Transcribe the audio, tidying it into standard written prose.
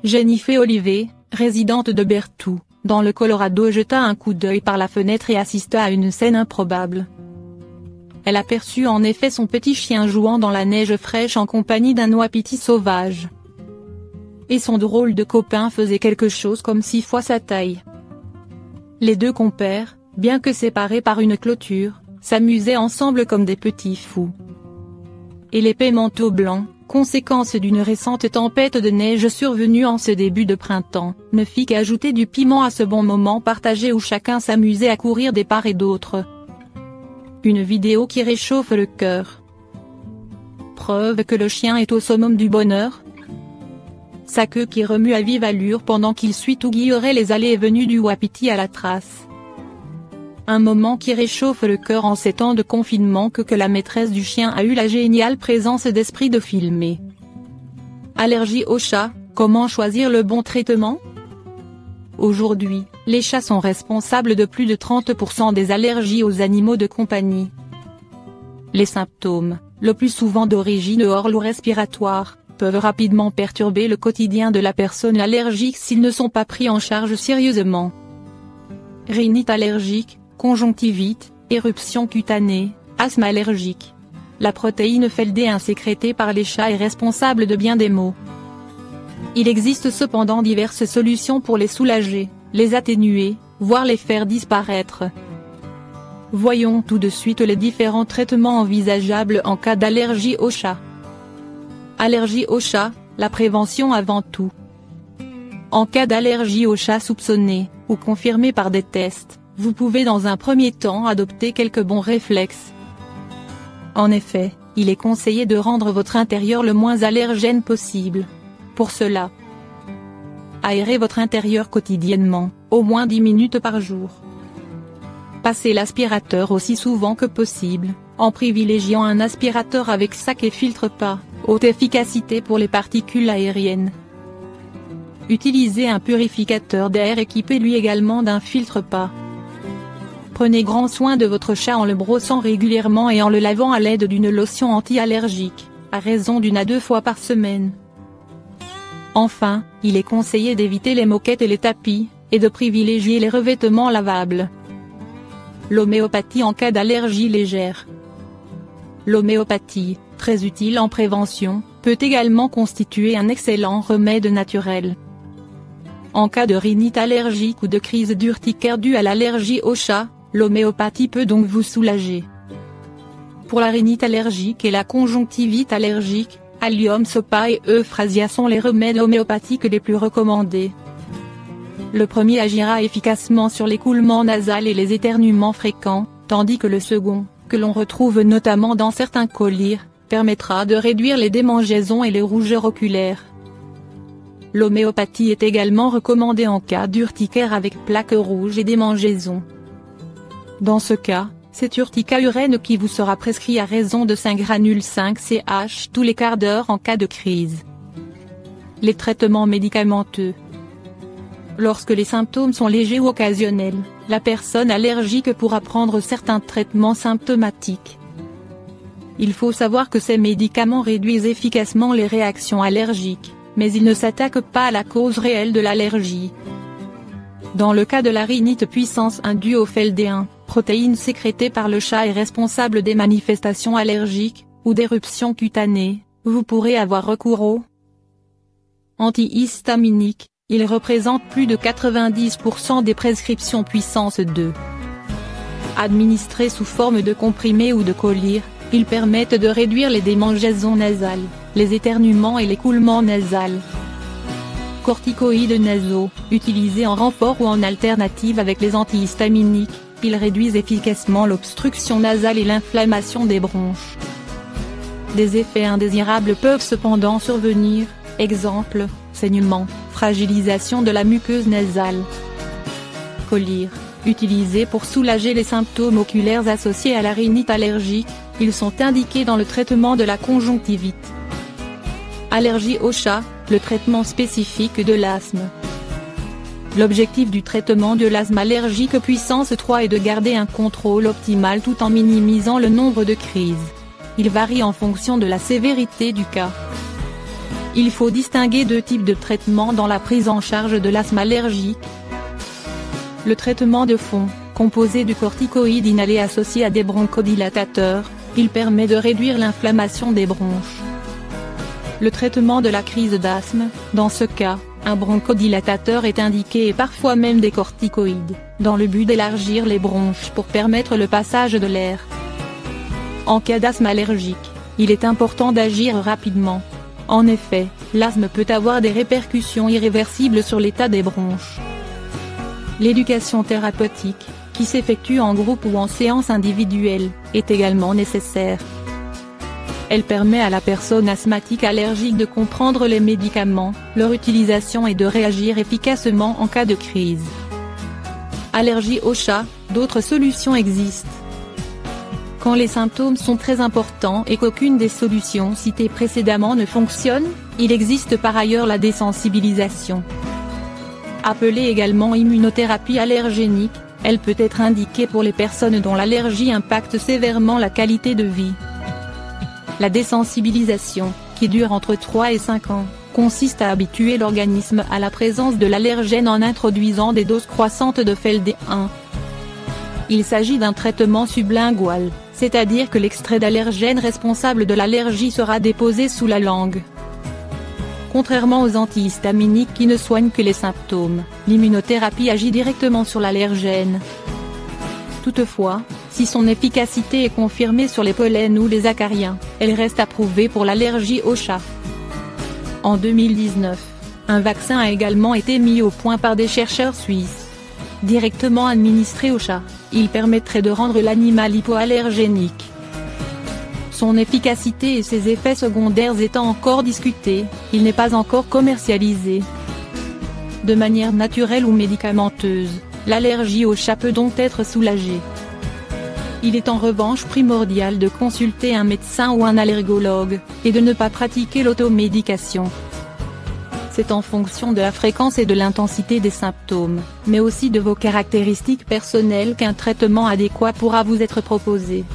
Jennifer Olivet, résidente de Berthoud, dans le Colorado, jeta un coup d'œil par la fenêtre et assista à une scène improbable. Elle aperçut en effet son petit chien jouant dans la neige fraîche en compagnie d'un wapiti sauvage. Et son drôle de copain faisait quelque chose comme 6 fois sa taille. Les deux compères, bien que séparés par une clôture, s'amusaient ensemble comme des petits fous. Et l'épais manteau blanc, conséquence d'une récente tempête de neige survenue en ce début de printemps, ne fit qu'ajouter du piment à ce bon moment partagé où chacun s'amusait à courir de part et d'autre. Une vidéo qui réchauffe le cœur. Preuve que le chien est au summum du bonheur. Sa queue qui remue à vive allure pendant qu'il suit ou guillerait les allées et venues du wapiti à la trace. Un moment qui réchauffe le cœur en ces temps de confinement que la maîtresse du chien a eu la géniale présence d'esprit de filmer. Allergie aux chats, comment choisir le bon traitement? Aujourd'hui, les chats sont responsables de plus de 30% des allergies aux animaux de compagnie. Les symptômes, le plus souvent d'origine oralo-respiratoire, peuvent rapidement perturber le quotidien de la personne allergique s'ils ne sont pas pris en charge sérieusement. Rhinite allergique, conjonctivite, éruption cutanée, asthme allergique. La protéine Feldé1 sécrétée par les chats est responsable de bien des maux. Il existe cependant diverses solutions pour les soulager, les atténuer, voire les faire disparaître. Voyons tout de suite les différents traitements envisageables en cas d'allergie aux chats. Allergie aux chats, la prévention avant tout. En cas d'allergie aux chats soupçonnée, ou confirmée par des tests, vous pouvez dans un premier temps adopter quelques bons réflexes. En effet, il est conseillé de rendre votre intérieur le moins allergène possible. Pour cela, aérez votre intérieur quotidiennement, au moins 10 minutes par jour. Passez l'aspirateur aussi souvent que possible, en privilégiant un aspirateur avec sac et filtre pas, haute efficacité pour les particules aériennes. Utilisez un purificateur d'air équipé lui également d'un filtre pas. Prenez grand soin de votre chat en le brossant régulièrement et en le lavant à l'aide d'une lotion anti-allergique, à raison d'1 à 2 fois par semaine. Enfin, il est conseillé d'éviter les moquettes et les tapis, et de privilégier les revêtements lavables. L'homéopathie en cas d'allergie légère. L'homéopathie, très utile en prévention, peut également constituer un excellent remède naturel. En cas de rhinite allergique ou de crise d'urticaire due à l'allergie au chat, l'homéopathie peut donc vous soulager. Pour la rhinite allergique et la conjonctivite allergique, Allium sopa et Euphrasia sont les remèdes homéopathiques les plus recommandés. Le premier agira efficacement sur l'écoulement nasal et les éternuements fréquents, tandis que le second, que l'on retrouve notamment dans certains collyres, permettra de réduire les démangeaisons et les rougeurs oculaires. L'homéopathie est également recommandée en cas d'urticaire avec plaques rouges et démangeaisons. Dans ce cas, c'est urticaurène qui vous sera prescrit à raison de 5 granules 5 ch tous les quarts d'heure en cas de crise. Les traitements médicamenteux. Lorsque les symptômes sont légers ou occasionnels, la personne allergique pourra prendre certains traitements symptomatiques. Il faut savoir que ces médicaments réduisent efficacement les réactions allergiques, mais ils ne s'attaquent pas à la cause réelle de l'allergie. Dans le cas de la rhinite puissance 1 due au Feldé1, protéine sécrétée par le chat est responsable des manifestations allergiques, ou d'éruptions cutanées, vous pourrez avoir recours aux antihistaminiques. Ils représentent plus de 90% des prescriptions puissance 2. Administrés sous forme de comprimés ou de collyres, ils permettent de réduire les démangeaisons nasales, les éternuements et l'écoulement nasal. Corticoïdes nasaux, utilisés en renfort ou en alternative avec les antihistaminiques, ils réduisent efficacement l'obstruction nasale et l'inflammation des bronches. Des effets indésirables peuvent cependant survenir, exemple, saignement, fragilisation de la muqueuse nasale. Collyres, utilisés pour soulager les symptômes oculaires associés à la rhinite allergique, ils sont indiqués dans le traitement de la conjonctivite. Allergie au chat, le traitement spécifique de l'asthme. L'objectif du traitement de l'asthme allergique puissance 3 est de garder un contrôle optimal tout en minimisant le nombre de crises. Il varie en fonction de la sévérité du cas. Il faut distinguer deux types de traitements dans la prise en charge de l'asthme allergique. Le traitement de fond, composé de corticoïdes inhalés associés à des bronchodilatateurs, il permet de réduire l'inflammation des bronches. Le traitement de la crise d'asthme, dans ce cas, un bronchodilatateur est indiqué et parfois même des corticoïdes, dans le but d'élargir les bronches pour permettre le passage de l'air. En cas d'asthme allergique, il est important d'agir rapidement. En effet, l'asthme peut avoir des répercussions irréversibles sur l'état des bronches. L'éducation thérapeutique, qui s'effectue en groupe ou en séance individuelle, est également nécessaire. Elle permet à la personne asthmatique allergique de comprendre les médicaments, leur utilisation et de réagir efficacement en cas de crise. Allergie au chat, d'autres solutions existent. Quand les symptômes sont très importants et qu'aucune des solutions citées précédemment ne fonctionne, il existe par ailleurs la désensibilisation. Appelée également immunothérapie allergénique, elle peut être indiquée pour les personnes dont l'allergie impacte sévèrement la qualité de vie. La désensibilisation, qui dure entre 3 et 5 ans, consiste à habituer l'organisme à la présence de l'allergène en introduisant des doses croissantes de FeLD1. Il s'agit d'un traitement sublingual, c'est-à-dire que l'extrait d'allergène responsable de l'allergie sera déposé sous la langue. Contrairement aux antihistaminiques qui ne soignent que les symptômes, l'immunothérapie agit directement sur l'allergène. Toutefois, si son efficacité est confirmée sur les pollens ou les acariens, elle reste approuvée pour l'allergie au chat. En 2019, un vaccin a également été mis au point par des chercheurs suisses. Directement administré au chat, il permettrait de rendre l'animal hypoallergénique. Son efficacité et ses effets secondaires étant encore discutés, il n'est pas encore commercialisé. De manière naturelle ou médicamenteuse, l'allergie au chat peut donc être soulagée. Il est en revanche primordial de consulter un médecin ou un allergologue, et de ne pas pratiquer l'automédication. C'est en fonction de la fréquence et de l'intensité des symptômes, mais aussi de vos caractéristiques personnelles qu'un traitement adéquat pourra vous être proposé.